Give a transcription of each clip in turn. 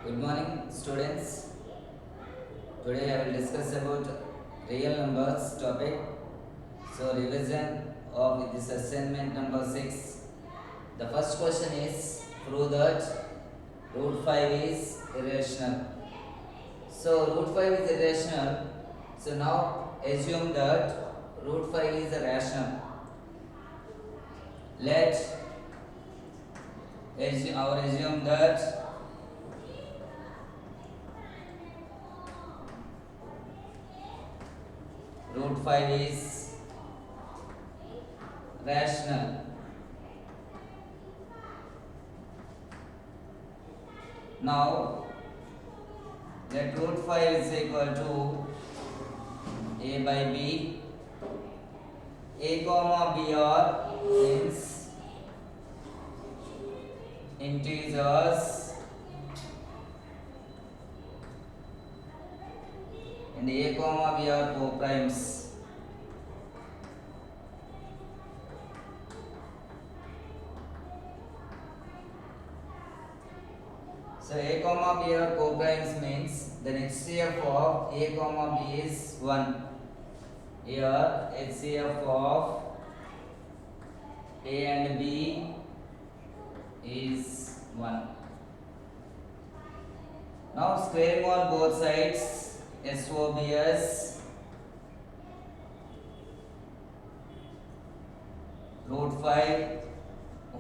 Good morning, students. Today I will discuss about real numbers topic. So revision of this assignment number 6. The first question is prove that root 5 is irrational. So root 5 is irrational. So now assume that root 5 is a rational. Let assume that root 5 is rational. Now let root 5 is equal to a by b. A comma b are means integers and a comma b are co-primes. So a comma b are co-primes means the HCF of a comma b is 1. Here HCF of a and b is 1. Now squaring on both sides, SOBS root 5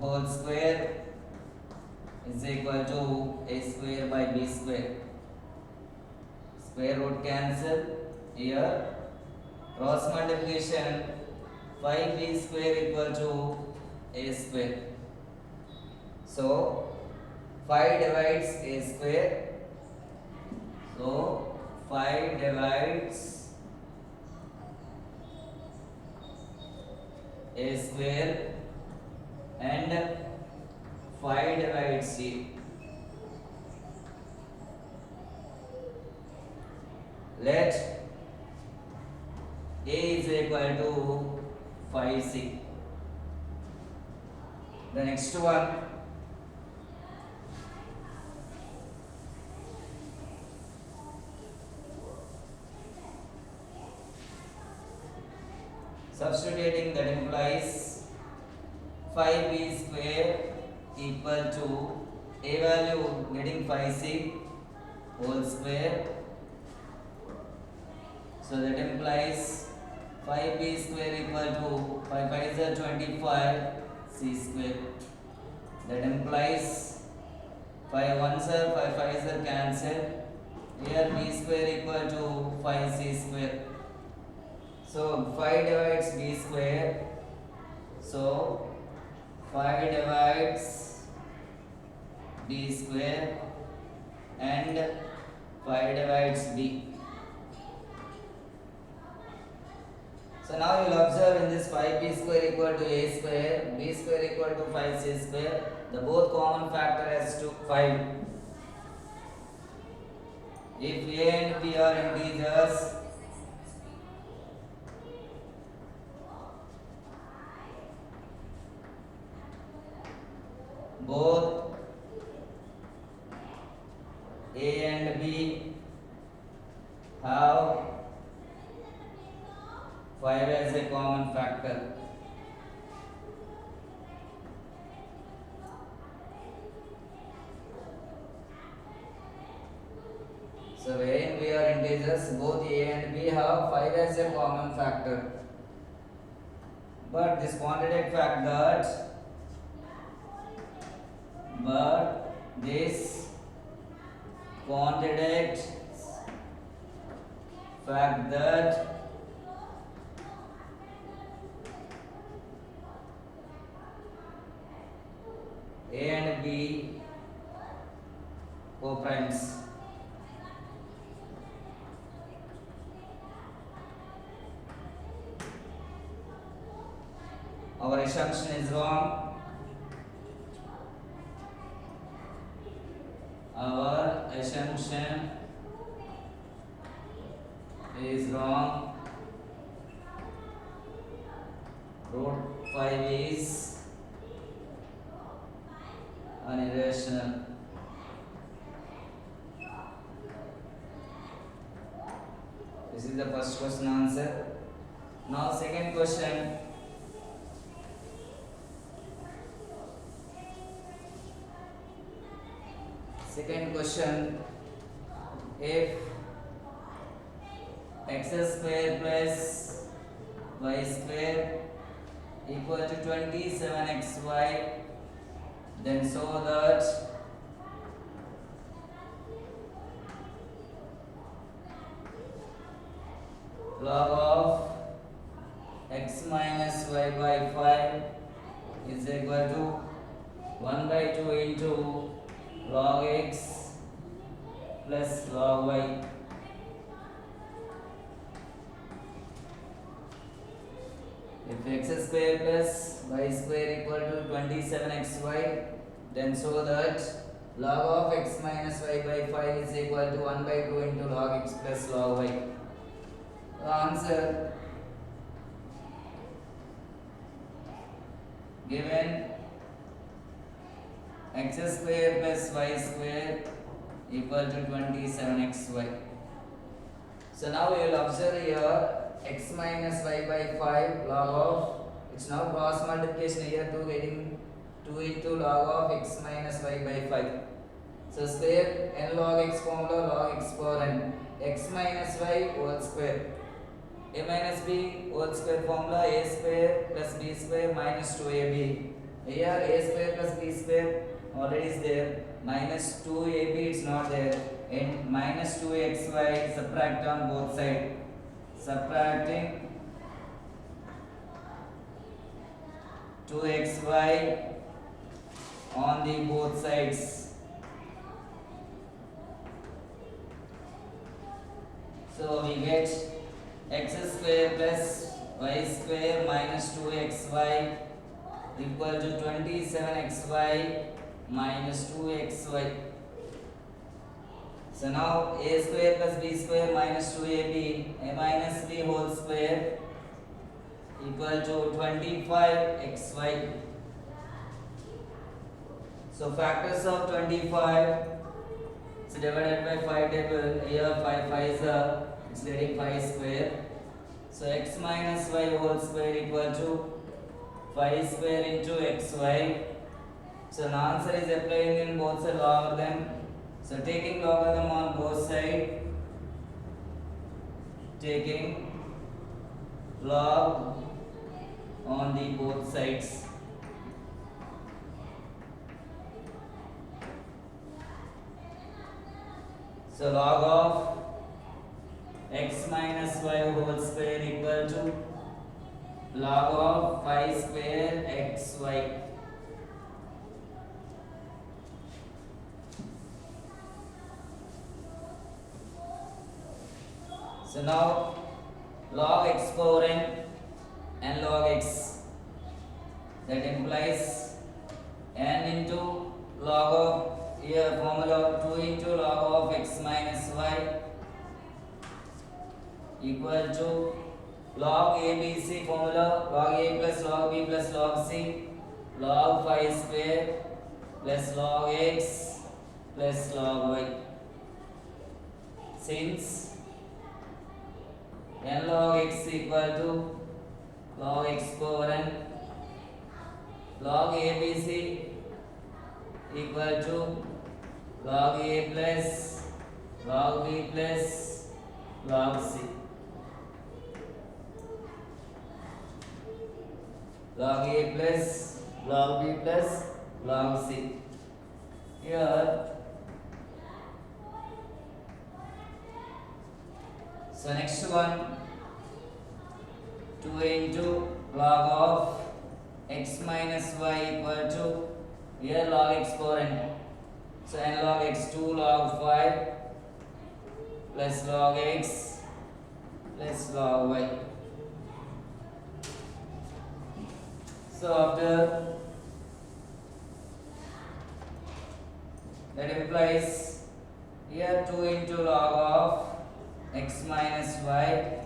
whole square is equal to a square by b square. Square root cancel. Here cross multiplication 5b square equal to a square. So 5 divides a square. So 5 divides a square and 5 divides c. Let a is equal to 5c. The next one, substituting, that implies 5b square equal to a value getting 5c whole square. So that implies 5b square equal to 5 5 is 25 c square. That implies 5 1s are 5 5s are cancelled. Here b square equal to 5c square. So 5 divides b square. So 5 divides b square and 5 divides b. So now you will observe in this 5b square equal to a square, b square equal to 5c square. The both common factor has to 5. If a and b are integers, both a and b have 5 as a common factor. So a and b are integers, both a and b have 5 as a common factor. But this contradicts fact that a and b co-primes. Our assumption is wrong. Our assumption is wrong. Root 5 is an irrational. is the first question answer. Now second question. Second question, if x square plus y square equal to 27xy, then show that log of x minus y by 5 is equal to 1 by 2 into log x plus log y. If x square plus y square equal to 27xy, then show that log of x minus y by 5 is equal to 1 by 2 into log x plus log y. The answer given x square plus y square equal to 27xy. So now we will observe here x minus y by 5 log of, it's now cross multiplication here, 2 getting 2 into log of x minus y by 5. So square n log x formula log x power n, x minus y whole square, a minus b whole square formula a square plus b square minus 2ab. Here a square plus b square already is there, minus 2ab it's not there, and minus 2xy subtract on both sides, subtracting 2xy on the both sides. So we get x square plus y square minus 2xy equal to 27xy minus 2xy. So now a square plus b square minus 2ab, a minus b whole square equal to 25xy. So factors of 25, it's divided by 5 table, here 5 5s are, it's getting 5 square. So x minus y whole square equal to 5 square into xy. So the answer is applying in both sides logarithm. So taking logarithm on both sides, taking log on the both sides. So log of x minus y whole square equal to log of 5 square xy. So now log x power n and log x, that implies n into log of, here formula 2 into log of x minus y equal to log ABC formula log a plus log b plus log c, log 5 square plus log x plus log y. Since n log x equal to log x power n, log ABC equal to log a plus log b plus log c. Log a plus log b plus log c. Here, so next one, 2 into log of x minus y equal to, here log x power n. So n log x 2 log 5 plus log x plus log y. So after that implies here 2 into log of x minus y,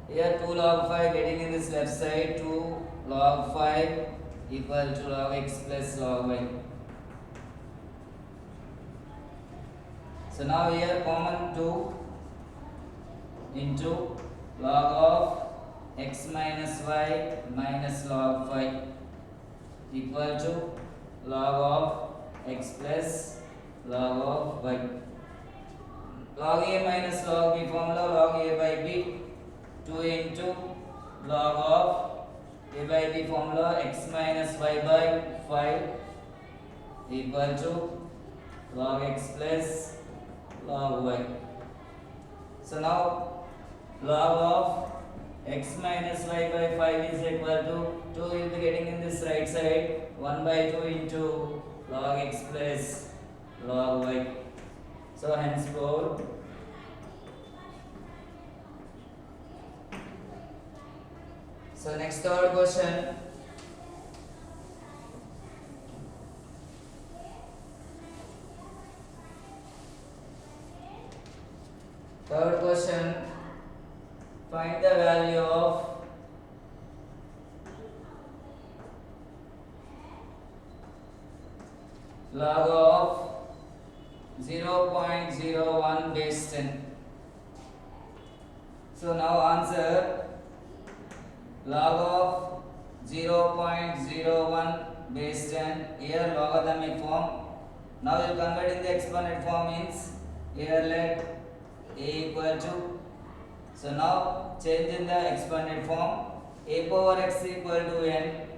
here 2 log 5 getting in this left side, 2 log 5 equal to log x plus log y. So now here common 2 into log of x minus y minus log phi equal to log of x plus log of y. Log a minus log b formula, log a by b, 2 into log of a by b formula, x minus y by 5 equal to log x plus log y. So now log of x minus y by 5 is equal to 2 will be getting in this right side, 1 by 2 into log x plus log y. So henceforth next third question. Third question, find the value of log of 0.01 base 10. So now answer log of 0.01 base 10, here logarithmic form. Now we will convert in the exponent form, means here let a equal to, so now change in the exponent form, a power x equal to n,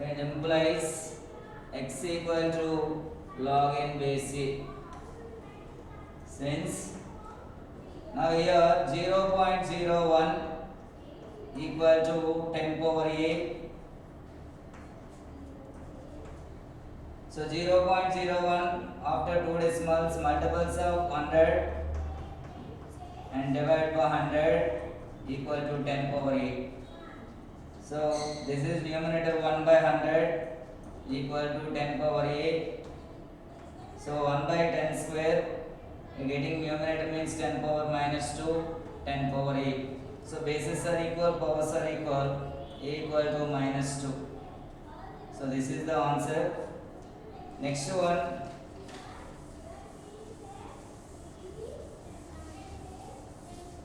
it implies x equal to log n base a. Since now here 0.01 equal to 10 power a, so 0.01 after 2 decimals, multiples of 100 and divide by 100 equal to 10 power a. So this is numerator 1 by 100 equal to 10 power a. So 1 by 10 square, getting numerator means 10 power minus 2, 10 power a. So bases are equal, powers are equal, a equal to minus 2. So this is the answer. Next one,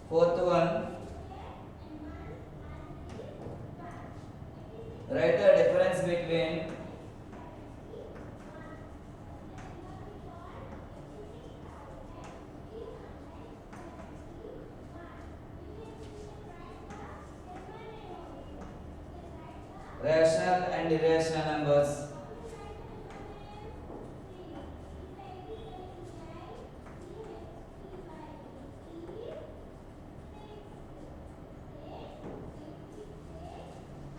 fourth one, write the difference between rational and irrational numbers.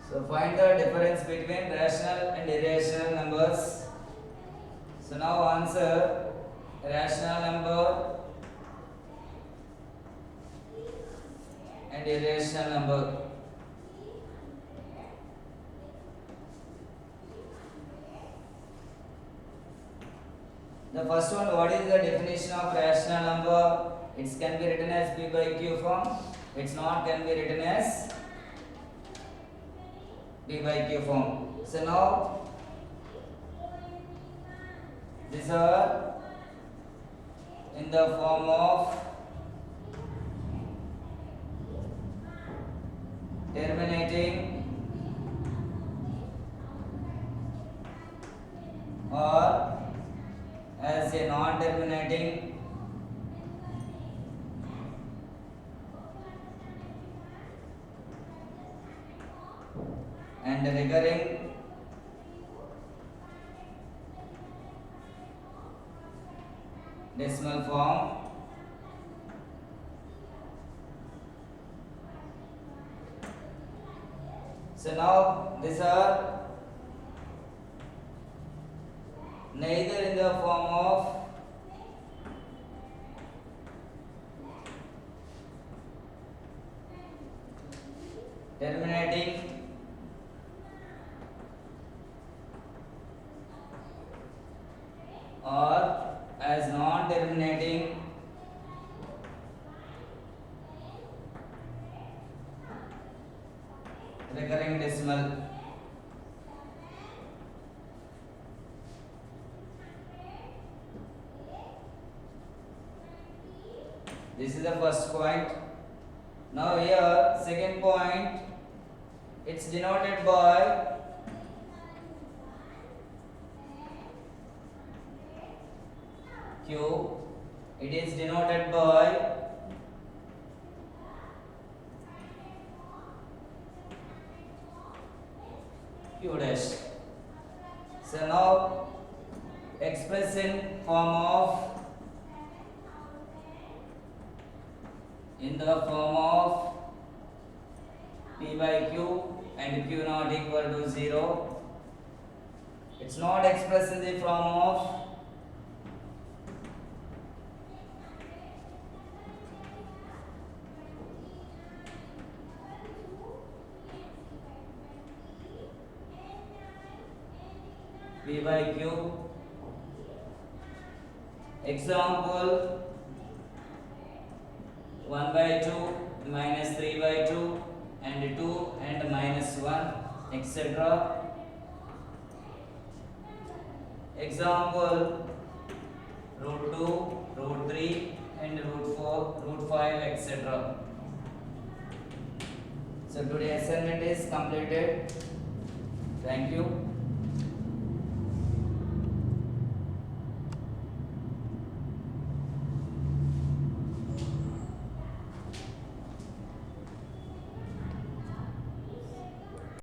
So find the difference between rational and irrational numbers. So now answer rational number and irrational number. The first one, what is the definition of rational number? It can be written as p by q form. It's not can be written as p by q form. So now these are in the form of terminating or as a non-terminating and recurring decimal form. So now these are neither in the form of terminating or as non-terminating recurring decimal. This is the first point. Now here second point, it's denoted by Q. It is denoted by Q dash. So now express in form of P by Q and Q not equal to 0. It's not expressed in the form of P by Q. Example 1 by 2 minus 3 by 2 and 2 and minus 1 etc. Example root 2, root 3 and root 4, root 5 etc. So today's assignment is completed. Thank you.